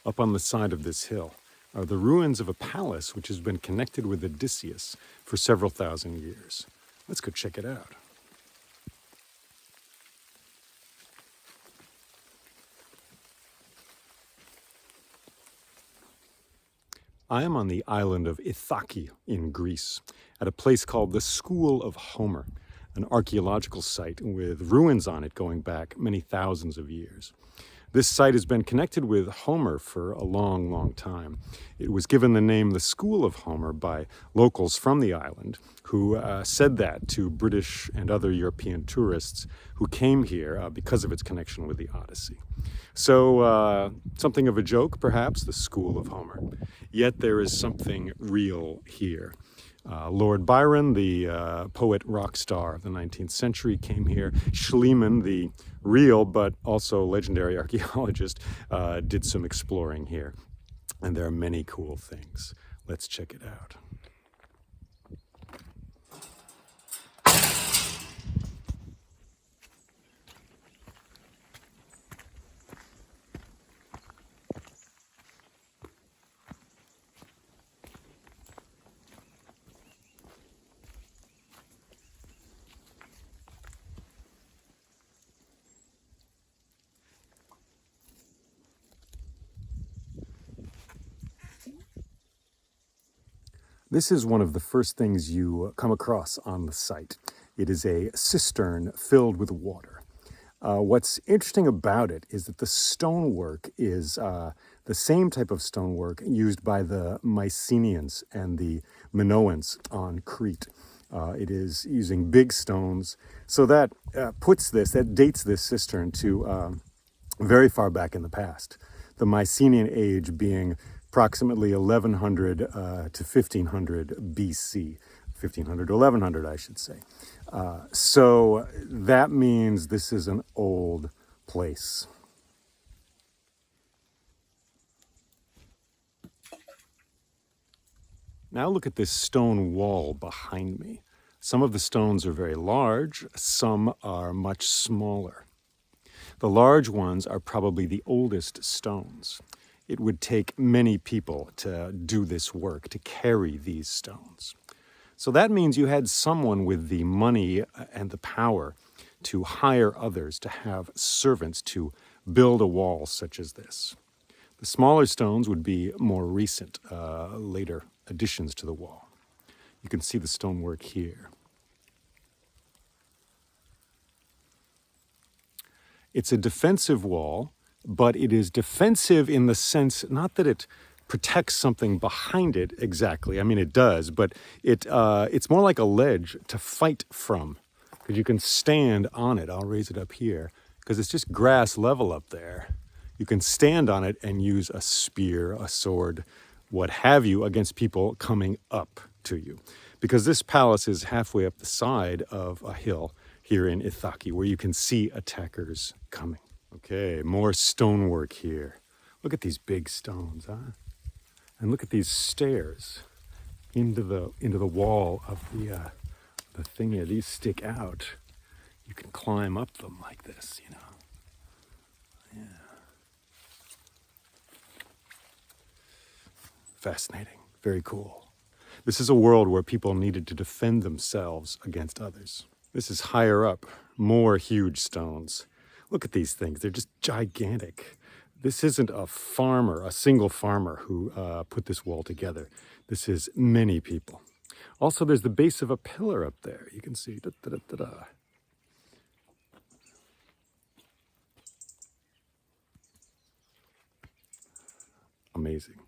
Up on the side of this hill are the ruins of a palace which has been connected with Odysseus for several thousand years. Let's go check it out. I am on the island of Ithaki in Greece, at a place called the School of Homer, an archaeological site with ruins on it going back many thousands of years. This site has been connected with Homer for a long, long time. It was given the name the School of Homer by locals from the island who said that to British and other European tourists who came here because of its connection with the Odyssey. So something of a joke, perhaps, the School of Homer. Yet there is something real here. Lord Byron, the poet rock star of the 19th century, came here. Schliemann, the real but also legendary archaeologist, did some exploring here. And there are many cool things. Let's check it out. This is one of the first things you come across on the site. It is a cistern filled with water. What's interesting about it is that the stonework is the same type of stonework used by the Mycenaeans and the Minoans on Crete. It is using big stones. So that dates this cistern to very far back in the past. The Mycenaean age being approximately 1100 to 1500 BC, 1500 to 1100, I should say. So that means this is an old place. Now look at this stone wall behind me. Some of the stones are very large, some are much smaller. The large ones are probably the oldest stones. It would take many people to do this work, to carry these stones. So that means you had someone with the money and the power to hire others, to have servants to build a wall such as this. The smaller stones would be more recent, later additions to the wall. You can see the stonework here. It's a defensive wall, but it is defensive in the sense, not that it protects something behind it exactly. I mean, it does, but it's more like a ledge to fight from, because you can stand on it. I'll raise it up here, because it's just grass level up there. You can stand on it and use a spear, a sword, what have you, against people coming up to you. Because this palace is halfway up the side of a hill here in Ithaki, where you can see attackers coming. Okay, more stonework here. Look at these big stones, huh? And look at these stairs into the wall of the thing here. These stick out. You can climb up them like this, you know. Yeah. Fascinating. Very cool. This is a world where people needed to defend themselves against others. This is higher up, more huge stones. Look at these things. They're just gigantic. This isn't a farmer, a single farmer who put this wall together. This is many people. Also, there's the base of a pillar up there. You can see. Da, da, da, da, da. Amazing.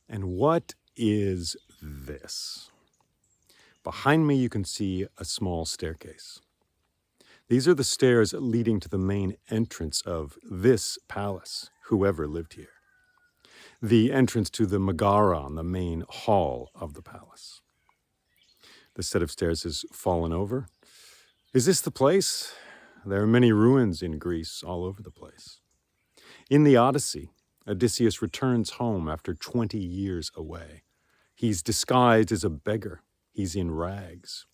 And what is this? Behind me, you can see a small staircase. These are the stairs leading to the main entrance of this palace, whoever lived here. The entrance to the Megaron, the main hall of the palace. The set of stairs has fallen over. Is this the place? There are many ruins in Greece all over the place. In the Odyssey, Odysseus returns home after 20 years away. He's disguised as a beggar. He's in rags.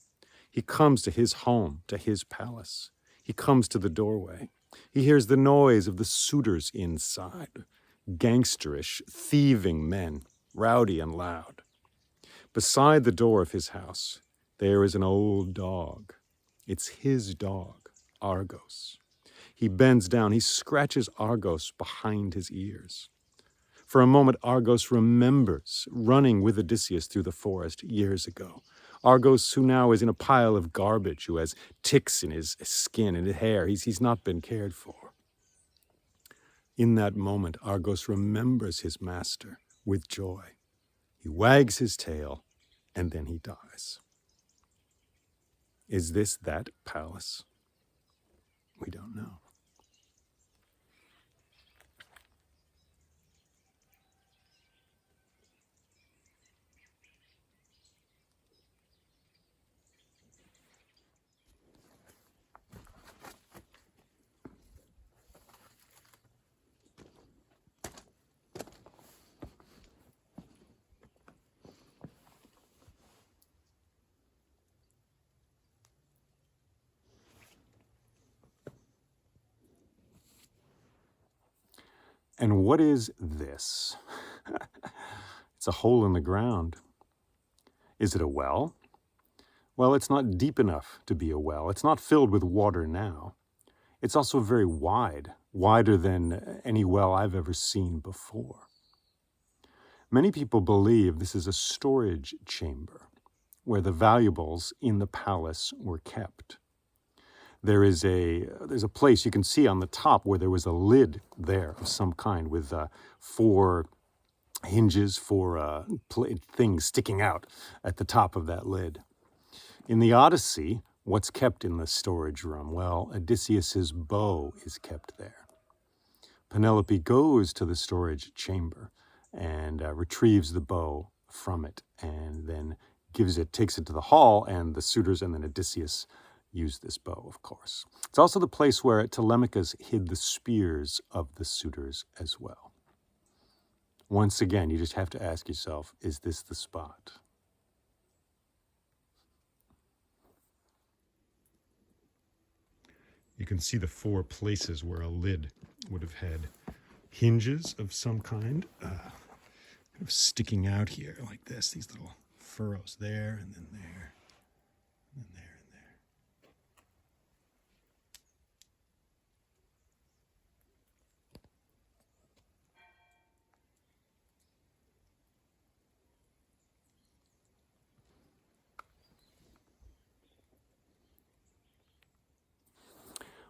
He comes to his home, to his palace. He comes to the doorway. He hears the noise of the suitors inside. Gangsterish, thieving men, rowdy and loud. Beside the door of his house, there is an old dog. It's his dog, Argos. He bends down, he scratches Argos behind his ears. For a moment, Argos remembers running with Odysseus through the forest years ago. Argos, who now is in a pile of garbage, who has ticks in his skin and his hair. He's not been cared for. In that moment, Argos remembers his master with joy. He wags his tail, and then he dies. Is this that palace? We don't know. And what is this? It's a hole in the ground. Is it a well? Well, it's not deep enough to be a well. It's not filled with water now. It's also very wide, wider than any well I've ever seen before. Many people believe this is a storage chamber where the valuables in the palace were kept. There's a place you can see on the top where there was a lid there of some kind with 4 hinges for things sticking out at the top of that lid. In the Odyssey, what's kept in the storage room? Well, Odysseus's bow is kept there. Penelope goes to the storage chamber and retrieves the bow from it and then takes it to the hall, and the suitors and then Odysseus use this bow, of course. It's also the place where Telemachus hid the spears of the suitors as well. Once again, you just have to ask yourself, is this the spot? You can see the 4 places where a lid would have had hinges of some kind, kind of sticking out here like this, these little furrows there and then there, and then there.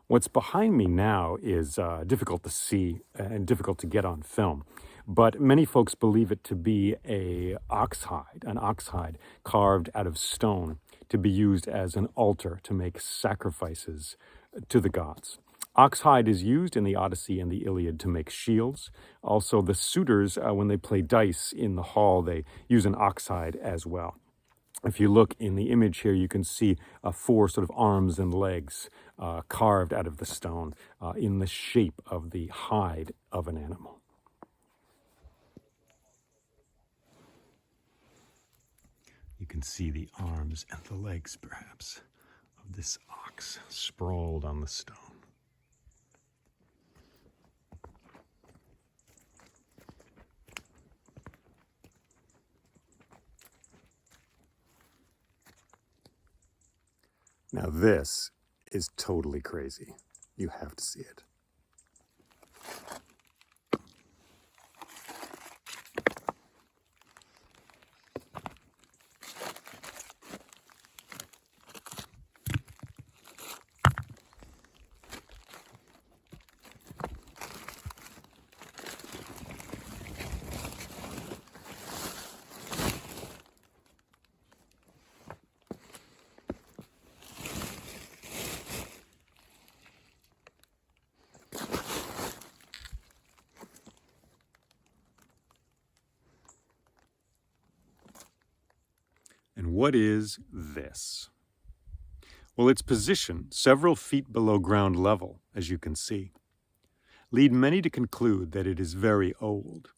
What's behind me now is difficult to see and difficult to get on film, but many folks believe it to be an ox hide carved out of stone to be used as an altar to make sacrifices to the gods. Oxhide is used in the Odyssey and the Iliad to make shields. Also, the suitors, when they play dice in the hall, they use an oxhide as well. If you look in the image here, you can see 4 sort of arms and legs carved out of the stone in the shape of the hide of an animal. You can see the arms and the legs, perhaps, of this ox sprawled on the stone. Now this is totally crazy. You have to see it. what is this? Well, its position, several feet below ground level, as you can see, lead many to conclude that it is very old,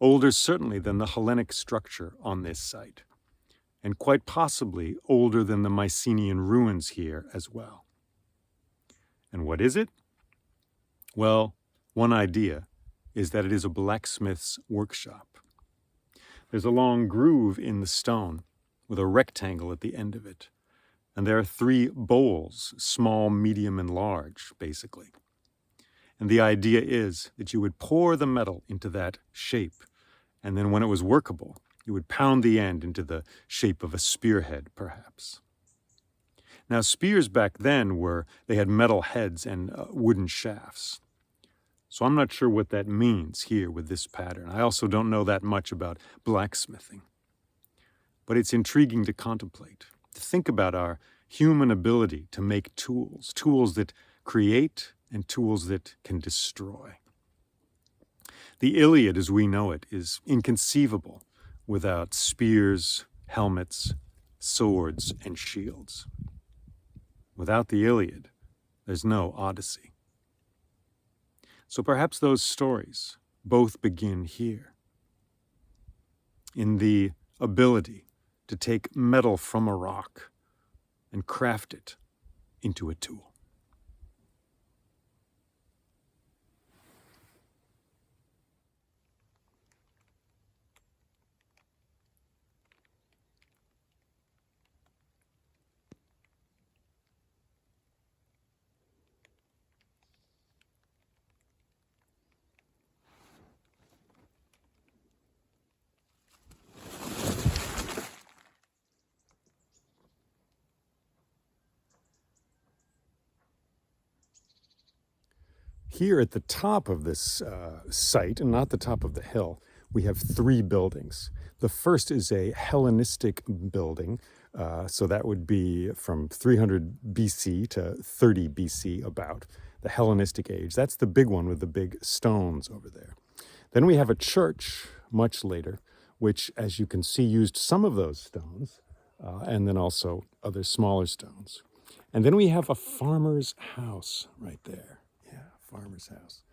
older certainly than the Hellenic structure on this site, and quite possibly older than the Mycenaean ruins here as well. And what is it? Well, one idea is that it is a blacksmith's workshop. There's a long groove in the stone with a rectangle at the end of it, and there are 3 bowls, small, medium, and large, basically. And the idea is that you would pour the metal into that shape, and then when it was workable, you would pound the end into the shape of a spearhead, perhaps. Now, spears back then they had metal heads and wooden shafts. So I'm not sure what that means here with this pattern. I also don't know that much about blacksmithing. But it's intriguing to contemplate, to think about our human ability to make tools, tools that create and tools that can destroy. The Iliad as we know it is inconceivable without spears, helmets, swords, and shields. Without the Iliad, there's no Odyssey. So perhaps those stories both begin here, in the ability to take metal from a rock and craft it into a tool. Here at the top of this site, and not the top of the hill, we have 3 buildings. The first is a Hellenistic building, so that would be from 300 BC to 30 BC about, the Hellenistic age. That's the big one with the big stones over there. Then we have a church much later, which, as you can see, used some of those stones, and then also other smaller stones. And then we have a farmer's house right there. Farmer's house.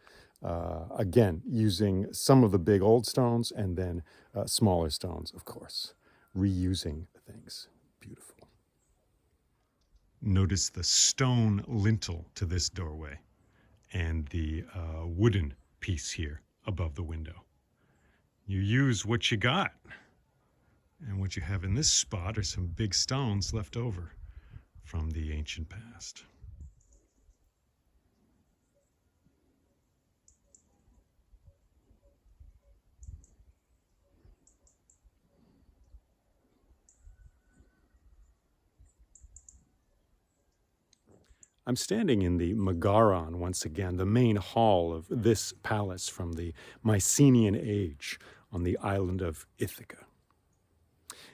Again, using some of the big old stones and then smaller stones, of course. Reusing things. Beautiful. Notice the stone lintel to this doorway and the wooden piece here above the window. You use what you got. And what you have in this spot are some big stones left over from the ancient past. I'm standing in the Megaron once again, the main hall of this palace from the Mycenaean age on the island of Ithaca.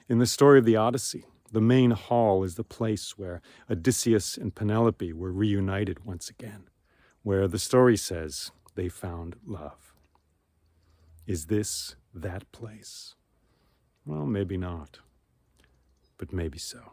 In the story of the Odyssey, the main hall is the place where Odysseus and Penelope were reunited once again, where the story says they found love. Is this that place? Well, maybe not, but maybe so.